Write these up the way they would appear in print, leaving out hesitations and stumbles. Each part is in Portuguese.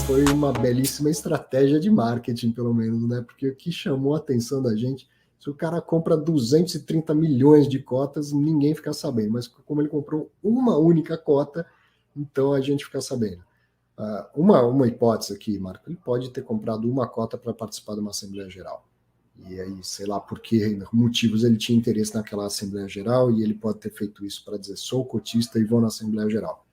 Foi uma belíssima estratégia de marketing, pelo menos, né? Porque o que chamou a atenção da gente, se o cara compra 230 milhões de cotas, ninguém fica sabendo. Mas como ele comprou uma única cota, então a gente fica sabendo. Uma hipótese aqui, Marco, ele pode ter comprado uma cota para participar de uma Assembleia Geral. E aí, sei lá por que motivos ele tinha interesse naquela Assembleia Geral, e ele pode ter feito isso para dizer, sou cotista e vou na Assembleia Geral.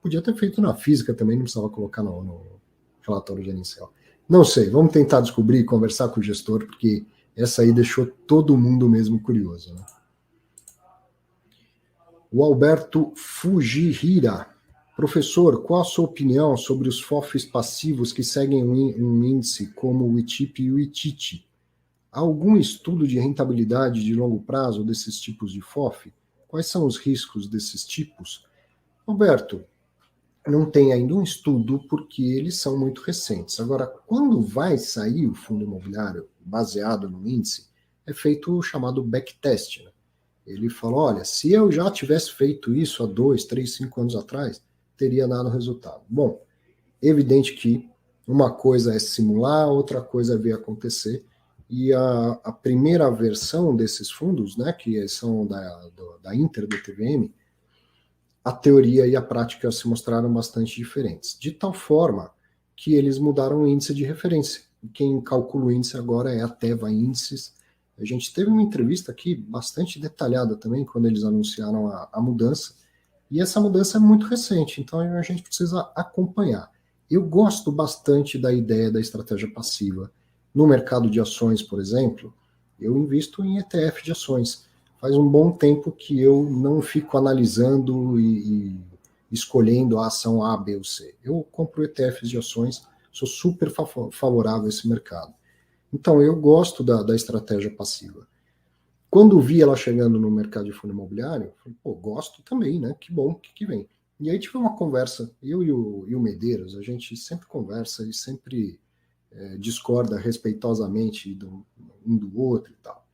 Podia ter feito na física também, não precisava colocar no relatório gerencial. Não sei, vamos tentar descobrir e conversar com o gestor, porque essa aí deixou todo mundo mesmo curioso. Né? O Alberto Fujihira. Professor, qual a sua opinião sobre os FOFs passivos que seguem um índice como o ITIP e o ITIT? Há algum estudo de rentabilidade de longo prazo desses tipos de FOF? Quais são os riscos desses tipos? Alberto, não tem ainda um estudo porque eles são muito recentes. Agora, quando vai sair o fundo imobiliário baseado no índice, é feito o chamado backtest. Né? Ele falou, olha, se eu já tivesse feito isso há 2, 3, 5 anos atrás, teria dado resultado. Bom, evidente que uma coisa é simular, outra coisa é ver acontecer, e a primeira versão desses fundos, né, que são da Inter, do TVM, a teoria e a prática se mostraram bastante diferentes, de tal forma que eles mudaram o índice de referência. Quem calcula o índice agora é a Teva Índices. A gente teve uma entrevista aqui bastante detalhada também, quando eles anunciaram a mudança, e essa mudança é muito recente, então a gente precisa acompanhar. Eu gosto bastante da ideia da estratégia passiva. No mercado de ações, por exemplo, eu invisto em ETF de ações. Faz um bom tempo que eu não fico analisando e escolhendo a ação A, B ou C. Eu compro ETFs de ações, sou super favorável a esse mercado. Então, eu gosto da estratégia passiva. Quando vi ela chegando no mercado de fundo imobiliário, falei, pô, gosto também, né? Que bom que vem. E aí tive uma conversa, eu e o Medeiros, a gente sempre conversa e sempre discorda respeitosamente um do outro e tal.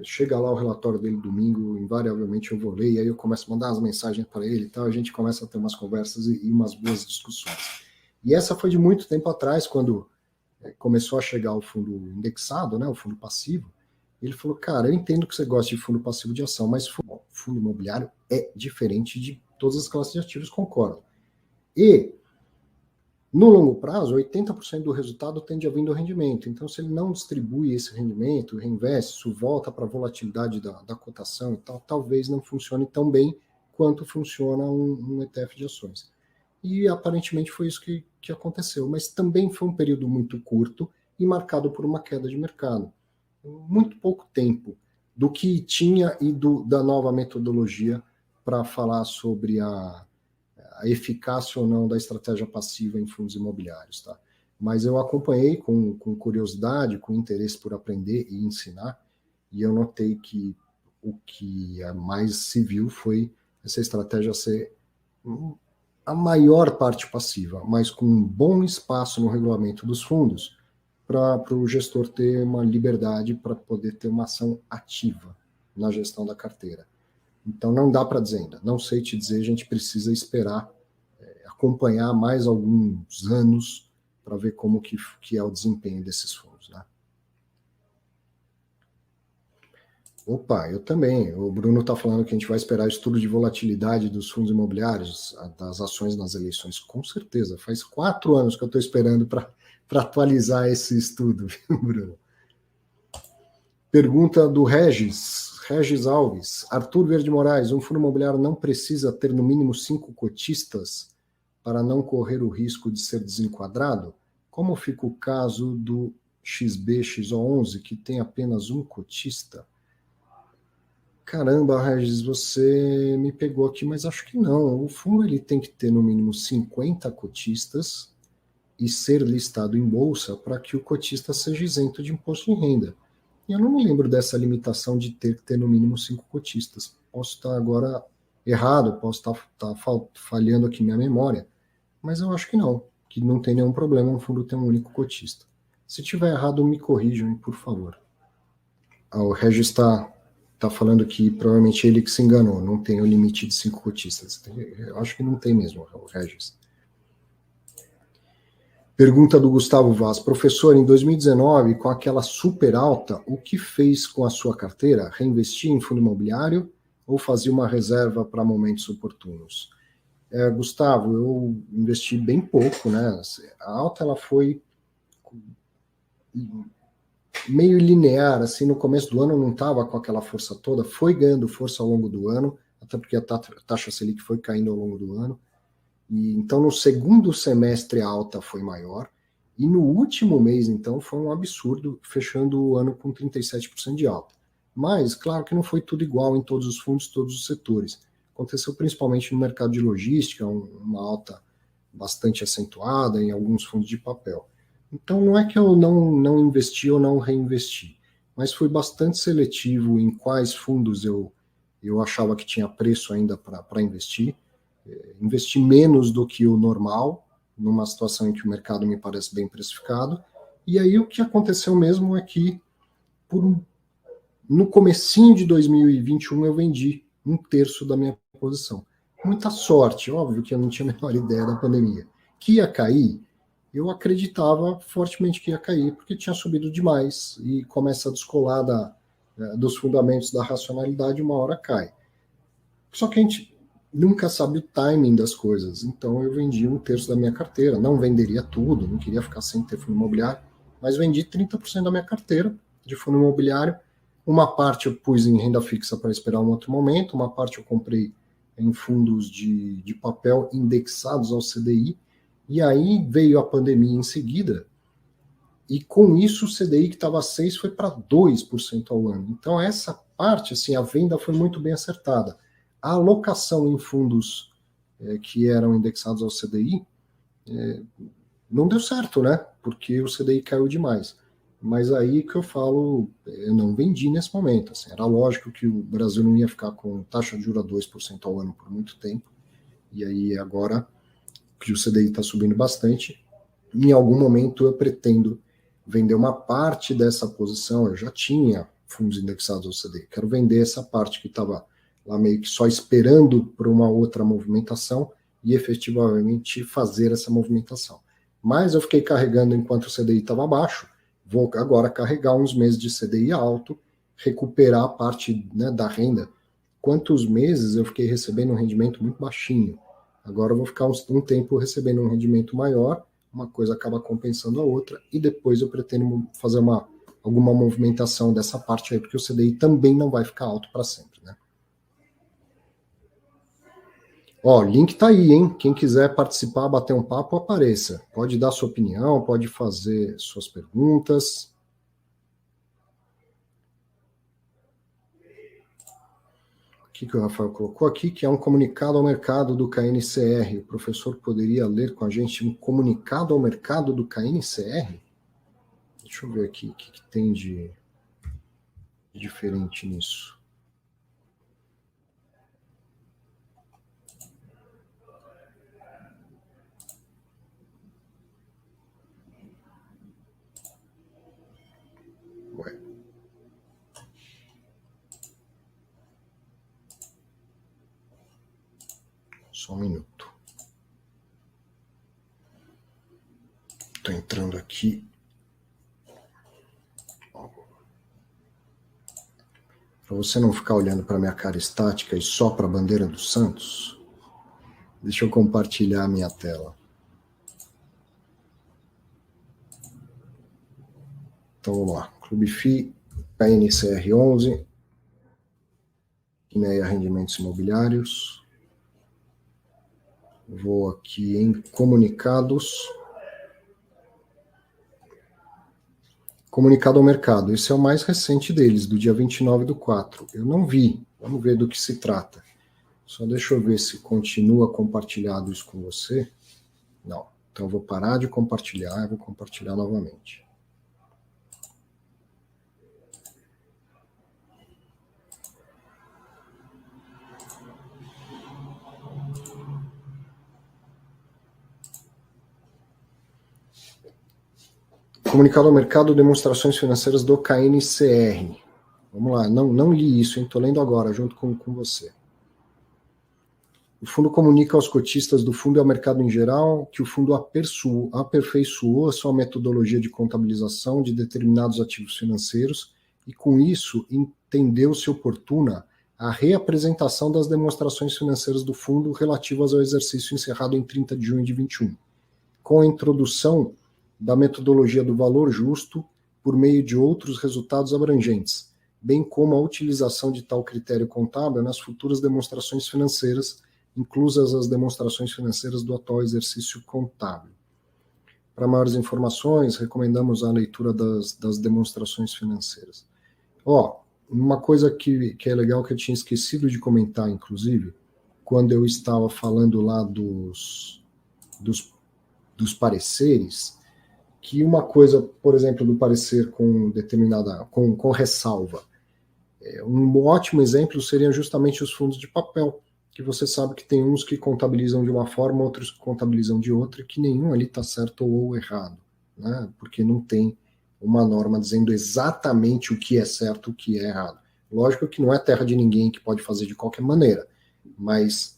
Chega lá o relatório dele domingo, invariavelmente eu vou ler, e aí eu começo a mandar as mensagens para ele e tal, a gente começa a ter umas conversas e umas boas discussões. E essa foi de muito tempo atrás, quando começou a chegar o fundo indexado, né, o fundo passivo. Ele falou, cara, eu entendo que você gosta de fundo passivo de ação, mas fundo imobiliário é diferente de todas as classes de ativos, concordo. E no longo prazo, 80% do resultado tende a vir do rendimento. Então, se ele não distribui esse rendimento, reinveste, isso volta para a volatilidade da cotação e tal, talvez não funcione tão bem quanto funciona um ETF de ações. E aparentemente foi isso que aconteceu. Mas também foi um período muito curto e marcado por uma queda de mercado. Muito pouco tempo do que tinha e da nova metodologia para falar sobre a eficácia ou não da estratégia passiva em fundos imobiliários, tá? Mas eu acompanhei com curiosidade, com interesse por aprender e ensinar, e eu notei que o que mais se viu foi essa estratégia ser a maior parte passiva, mas com um bom espaço no regulamento dos fundos para o gestor ter uma liberdade para poder ter uma ação ativa na gestão da carteira. Então não dá para dizer ainda, não sei te dizer, a gente precisa esperar, acompanhar mais alguns anos para ver como que é o desempenho desses fundos. Né? Opa, eu também. O Bruno está falando que a gente vai esperar estudo de volatilidade dos fundos imobiliários, das ações nas eleições. Com certeza, faz 4 anos que eu estou esperando para atualizar esse estudo, viu, Bruno? Pergunta do Regis Alves. Arthur Verde Moraes, um fundo imobiliário não precisa ter no mínimo 5 cotistas para não correr o risco de ser desenquadrado? Como fica o caso do XBXO11, que tem apenas um cotista? Caramba, Regis, você me pegou aqui, mas acho que não. O fundo ele tem que ter no mínimo 50 cotistas e ser listado em bolsa para que o cotista seja isento de imposto de renda. E eu não me lembro dessa limitação de ter que ter no mínimo 5 cotistas. Posso estar agora errado, posso estar falhando aqui minha memória, mas eu acho que não tem nenhum problema um fundo ter um único cotista. Se tiver errado, me corrijam, por favor. O Regis está falando que provavelmente ele que se enganou, não tem o limite de 5 cotistas. Eu acho que não tem mesmo, o Regis. Pergunta do Gustavo Vaz. Professor, em 2019, com aquela super alta, o que fez com a sua carteira? Reinvestir em fundo imobiliário ou fazia uma reserva para momentos oportunos? Gustavo, eu investi bem pouco, né? A alta ela foi meio linear, assim, no começo do ano não estava com aquela força toda, foi ganhando força ao longo do ano, até porque a taxa Selic foi caindo ao longo do ano. E então no segundo semestre a alta foi maior, e no último mês, então, foi um absurdo, fechando o ano com 37% de alta. Mas, claro que não foi tudo igual em todos os fundos, todos os setores. Aconteceu principalmente no mercado de logística, uma alta bastante acentuada em alguns fundos de papel. Então, não é que eu não investi ou não reinvesti, mas fui bastante seletivo em quais fundos eu achava que tinha preço ainda para investir. Investi menos do que o normal, numa situação em que o mercado me parece bem precificado. E aí o que aconteceu mesmo é que, no comecinho de 2021, eu vendi 1/3 da minha posição. Muita sorte, óbvio que eu não tinha a menor ideia da pandemia. Que ia cair, eu acreditava fortemente que ia cair, porque tinha subido demais e começa a descolar dos fundamentos da racionalidade, uma hora cai. Só que a gente nunca sabe o timing das coisas, então eu vendi 1/3 da minha carteira, não venderia tudo, não queria ficar sem ter fundo imobiliário, mas vendi 30% da minha carteira de fundo imobiliário. Uma parte eu pus em renda fixa para esperar um outro momento, uma parte eu comprei em fundos de papel indexados ao CDI, e aí veio a pandemia em seguida, e com isso o CDI que estava 6 foi para 2% ao ano. Então essa parte, assim, a venda foi muito bem acertada. A alocação em fundos que eram indexados ao CDI não deu certo, né? Porque o CDI caiu demais. Mas aí que eu falo, eu não vendi nesse momento. Assim, era lógico que o Brasil não ia ficar com taxa de juros a 2% ao ano por muito tempo. E aí agora que o CDI está subindo bastante, em algum momento eu pretendo vender uma parte dessa posição. Eu já tinha fundos indexados ao CDI. Quero vender essa parte que estava lá meio que só esperando por uma outra movimentação e efetivamente fazer essa movimentação. Mas eu fiquei carregando enquanto o CDI estava baixo, vou agora carregar uns meses de CDI alto, recuperar a parte, né, da renda. Quantos meses eu fiquei recebendo um rendimento muito baixinho. Agora eu vou ficar um tempo recebendo um rendimento maior, uma coisa acaba compensando a outra, e depois eu pretendo fazer alguma movimentação dessa parte aí, porque o CDI também não vai ficar alto para sempre, né? Ó, o link tá aí, hein? Quem quiser participar, bater um papo, apareça. Pode dar sua opinião, pode fazer suas perguntas. O que o Rafael colocou aqui, que é um comunicado ao mercado do KNCR. O professor poderia ler com a gente um comunicado ao mercado do KNCR? Deixa eu ver aqui o que tem de diferente nisso. Ué. Só um minuto. Estou entrando aqui. Para você não ficar olhando para minha cara estática e só para a bandeira do Santos, deixa eu compartilhar a minha tela. Então vamos lá. Clube FI, KNCR 11, Quineia Rendimentos Imobiliários. Vou aqui em comunicados. Comunicado ao mercado. Esse é o mais recente deles, do dia 29/4. Eu não vi. Vamos ver do que se trata. Só deixa eu ver se continua compartilhado isso com você. Não. Então eu vou parar de compartilhar e vou compartilhar novamente. Comunicado ao mercado, demonstrações financeiras do KNCR. Vamos lá, não li isso, estou lendo agora, junto com você. O fundo comunica aos cotistas do fundo e ao mercado em geral que o fundo aperfeiçoou a sua metodologia de contabilização de determinados ativos financeiros e, com isso, entendeu-se oportuna a reapresentação das demonstrações financeiras do fundo relativas ao exercício encerrado em 30 de junho de 21, com a introdução da metodologia do valor justo por meio de outros resultados abrangentes, bem como a utilização de tal critério contábil nas futuras demonstrações financeiras, inclusas as demonstrações financeiras do atual exercício contábil. Para maiores informações, recomendamos a leitura das demonstrações financeiras. Uma coisa que é legal que eu tinha esquecido de comentar, inclusive, quando eu estava falando lá dos pareceres, que uma coisa, por exemplo, do parecer com ressalva, um ótimo exemplo seriam justamente os fundos de papel, que você sabe que tem uns que contabilizam de uma forma, outros que contabilizam de outra, e que nenhum ali está certo ou errado, né? Porque não tem uma norma dizendo exatamente o que é certo e o que é errado. Lógico que não é terra de ninguém que pode fazer de qualquer maneira, mas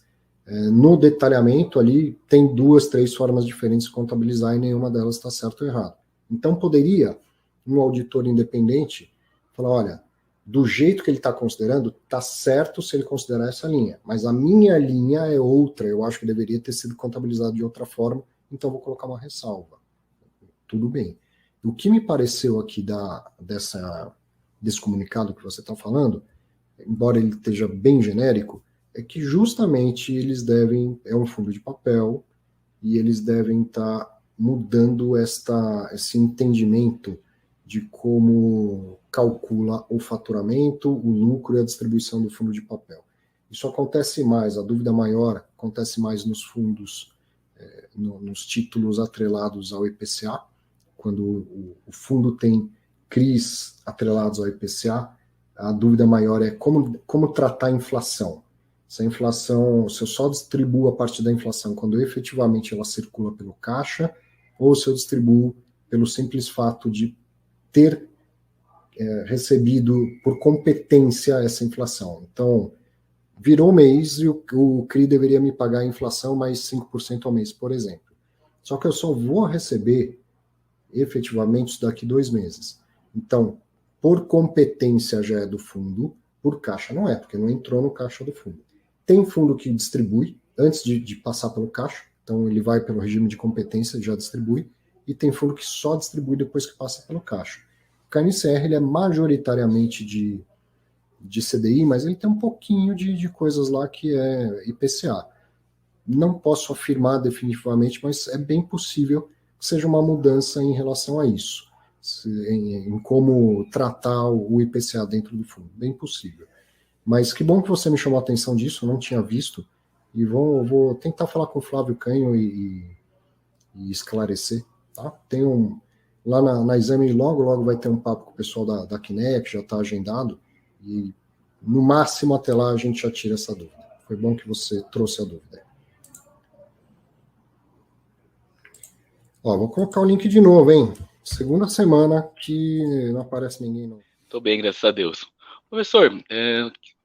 no detalhamento ali tem 2, 3 formas diferentes de contabilizar e nenhuma delas está certo ou errado. Então poderia um auditor independente falar, olha, do jeito que ele está considerando, está certo se ele considerar essa linha, mas a minha linha é outra, eu acho que deveria ter sido contabilizado de outra forma, então vou colocar uma ressalva. Tudo bem. O que me pareceu aqui desse comunicado que você está falando, embora ele esteja bem genérico, é que justamente é um fundo de papel, e eles devem estar mudando esse entendimento de como calcula o faturamento, o lucro e a distribuição do fundo de papel. Isso acontece mais, a dúvida maior acontece mais nos fundos, nos títulos atrelados ao IPCA, quando o fundo tem CRIs atrelados ao IPCA, a dúvida maior é como tratar a inflação. Se eu só distribuo a parte da inflação quando efetivamente ela circula pelo caixa, ou se eu distribuo pelo simples fato de ter recebido por competência essa inflação. Então, virou mês e o CRI deveria me pagar a inflação mais 5% ao mês, por exemplo. Só que eu só vou receber efetivamente isso daqui 2 meses. Então, por competência já é do fundo, por caixa não é, porque não entrou no caixa do fundo. Tem fundo que distribui antes de passar pelo caixa, então ele vai pelo regime de competência e já distribui, e tem fundo que só distribui depois que passa pelo caixa. O KNCR ele é majoritariamente de CDI, mas ele tem um pouquinho de coisas lá que é IPCA. Não posso afirmar definitivamente, mas é bem possível que seja uma mudança em relação a isso, em como tratar o IPCA dentro do fundo. Bem possível. Mas que bom que você me chamou a atenção disso, eu não tinha visto, e vou tentar falar com o Flávio Canho e esclarecer. Tá? Lá na Exame, logo vai ter um papo com o pessoal da Quineia, que já está agendado, e no máximo até lá a gente já tira essa dúvida. Foi bom que você trouxe a dúvida. Vou colocar o link de novo, hein? Segunda semana que não aparece ninguém. Não. Tô bem, graças a Deus. Professor,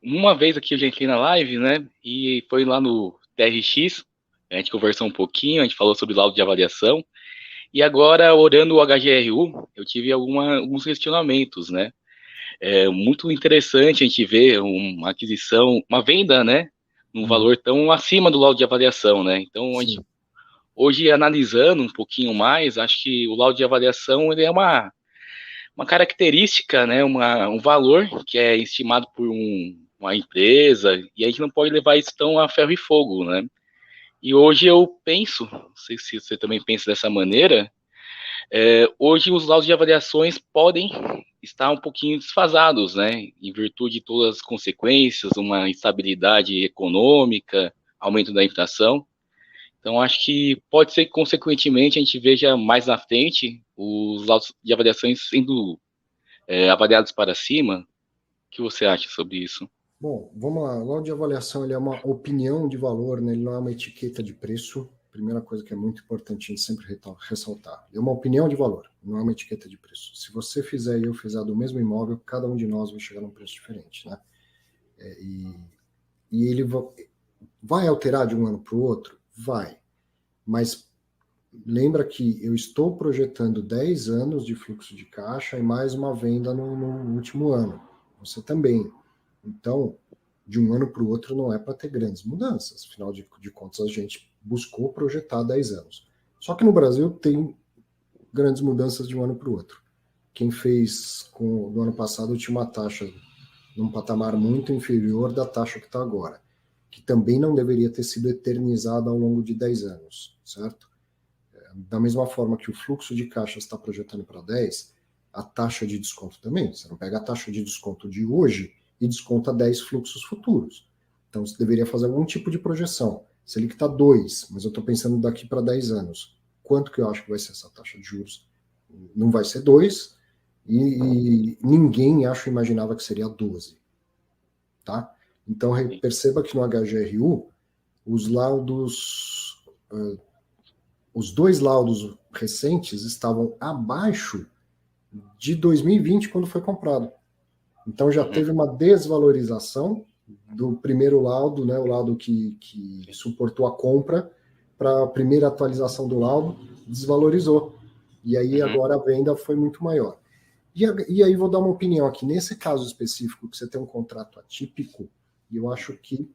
uma vez aqui eu já entrei na live, né? E foi lá no TRX, a gente conversou um pouquinho, a gente falou sobre laudo de avaliação. E agora, orando o HGRU, eu tive alguns questionamentos, né? É muito interessante a gente ver uma aquisição, uma venda, né? Num valor tão acima do laudo de avaliação, né? Então, a gente, hoje, analisando um pouquinho mais, acho que o laudo de avaliação ele é uma característica, né? Um valor que é estimado por uma empresa, e a gente não pode levar isso tão a ferro e fogo, né? E hoje eu penso, não sei se você também pensa dessa maneira, hoje os laudos de avaliações podem estar um pouquinho desfasados, né? Em virtude de todas as consequências, uma instabilidade econômica, aumento da inflação. Então, acho que pode ser que, consequentemente, a gente veja mais na frente os laudos de avaliações sendo avaliados para cima. O que você acha sobre isso? Bom, vamos lá. O laudo de avaliação ele é uma opinião de valor, né? Ele não é uma etiqueta de preço. primeira coisa que é muito importante a gente sempre ressaltar. É uma opinião de valor, não é uma etiqueta de preço. Se você fizer e eu fizer do mesmo imóvel, cada um de nós vai chegar num preço diferente, né? E ele vai alterar de um ano para o outro? Vai. Mas lembra que eu estou projetando 10 anos de fluxo de caixa e mais uma venda no último ano. Você também. Então, de um ano para o outro não é para ter grandes mudanças. Afinal de contas, a gente buscou projetar 10 anos. Só que no Brasil tem grandes mudanças de um ano para o outro. Quem fez no ano passado tinha uma taxa num patamar muito inferior da taxa que está agora, que também não deveria ter sido eternizada ao longo de 10 anos, certo? Da mesma forma que o fluxo de caixa está projetando para 10, a taxa de desconto também. Você não pega a taxa de desconto de hoje e desconta 10 fluxos futuros. Então, você deveria fazer algum tipo de projeção. Se ele está 2, mas eu estou pensando daqui para 10 anos, quanto que eu acho que vai ser essa taxa de juros? Não vai ser 2, e ninguém, imaginava que seria 12. Tá? Então, perceba que no HGRU, os laudos, os 2 laudos recentes estavam abaixo de 2020, quando foi comprado. Então, já teve uma desvalorização do primeiro laudo, né, o laudo que suportou a compra, para a primeira atualização do laudo, desvalorizou. E aí, agora, a venda foi muito maior. E aí, vou dar uma opinião aqui. Nesse caso específico, que você tem um contrato atípico, eu acho que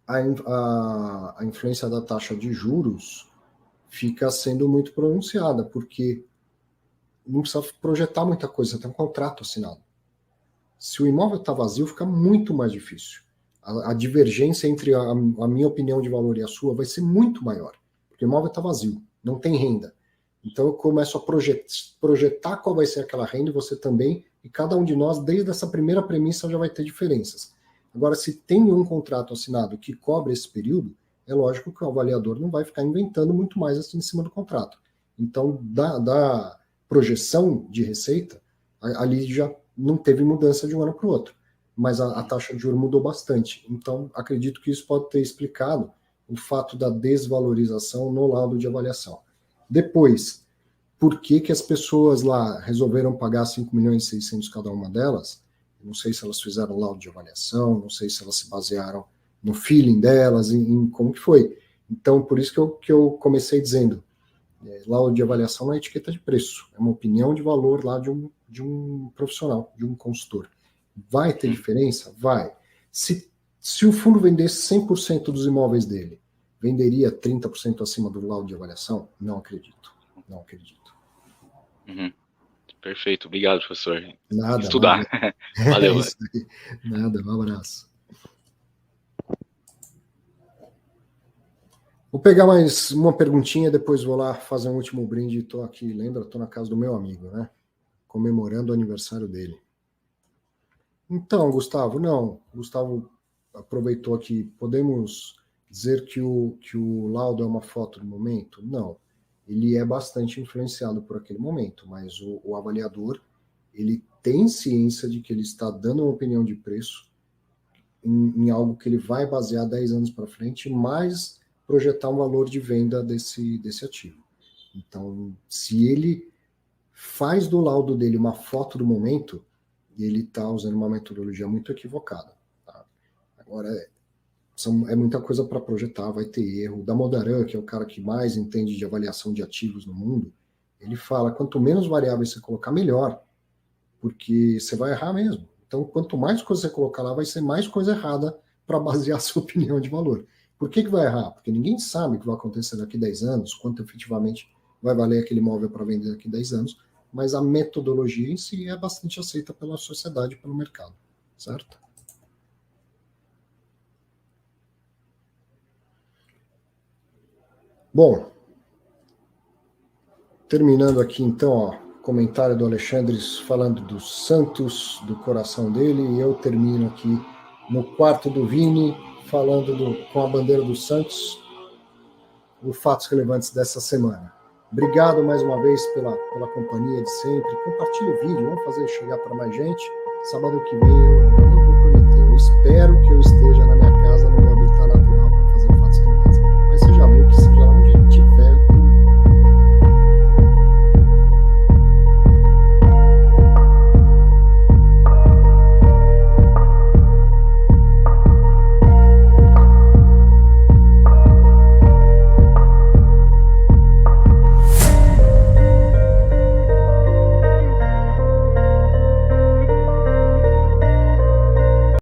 a influência da taxa de juros fica sendo muito pronunciada, porque não precisa projetar muita coisa, você tem um contrato assinado. Se o imóvel está vazio, fica muito mais difícil. A divergência entre a minha opinião de valor e a sua vai ser muito maior, porque o imóvel está vazio, não tem renda. Então eu começo a projetar qual vai ser aquela renda, e você também, e cada um de nós, desde essa primeira premissa, já vai ter diferenças. Agora, se tem um contrato assinado que cobre esse período, é lógico que o avaliador não vai ficar inventando muito mais assim em cima do contrato. Então, da projeção de receita, ali já não teve mudança de um ano para o outro, mas a taxa de juros mudou bastante. Então, acredito que isso pode ter explicado o fato da desvalorização no laudo de avaliação. Depois, por que as pessoas lá resolveram pagar 5 milhões e 600 cada uma delas? Não sei se elas fizeram laudo de avaliação, não sei se elas se basearam no feeling delas, em como que foi. Então, por isso que eu comecei dizendo, laudo de avaliação não é etiqueta de preço, é uma opinião de valor lá de um profissional, de um consultor. Vai ter diferença? Vai. Se o fundo vendesse 100% dos imóveis dele, venderia 30% acima do laudo de avaliação? Não acredito. Não acredito. Perfeito. Obrigado, professor. Nada. Estudar. Nada. Valeu. Nada. Um abraço. Vou pegar mais uma perguntinha, depois vou lá fazer um último brinde. Estou aqui, lembra? Estou na casa do meu amigo, né? Comemorando o aniversário dele. Então, Gustavo, não. Gustavo aproveitou aqui. Podemos dizer que o laudo é uma foto do momento? Não. Ele é bastante influenciado por aquele momento, mas o avaliador, ele tem ciência de que ele está dando uma opinião de preço em algo que ele vai basear 10 anos para frente, mas projetar um valor de venda desse ativo. Então, se ele faz do laudo dele uma foto do momento, ele está usando uma metodologia muito equivocada. Tá? Agora, é muita coisa para projetar, vai ter erro. O Damodaran, que é o cara que mais entende de avaliação de ativos no mundo, ele fala, quanto menos variáveis você colocar, melhor, porque você vai errar mesmo. Então, quanto mais coisa você colocar lá, vai ser mais coisa errada para basear a sua opinião de valor. Por que vai errar? Porque ninguém sabe o que vai acontecer daqui a 10 anos, quanto efetivamente vai valer aquele imóvel para vender daqui a 10 anos, mas a metodologia em si é bastante aceita pela sociedade e pelo mercado, certo? Bom, terminando aqui então, ó, comentário do Alexandre falando do Santos, do coração dele, e eu termino aqui no quarto do Vini, falando com a bandeira do Santos, os fatos relevantes dessa semana. Obrigado mais uma vez pela companhia de sempre. Compartilhe o vídeo, vamos fazer chegar para mais gente. Sábado que vem eu não vou prometer, eu espero que eu esteja na minha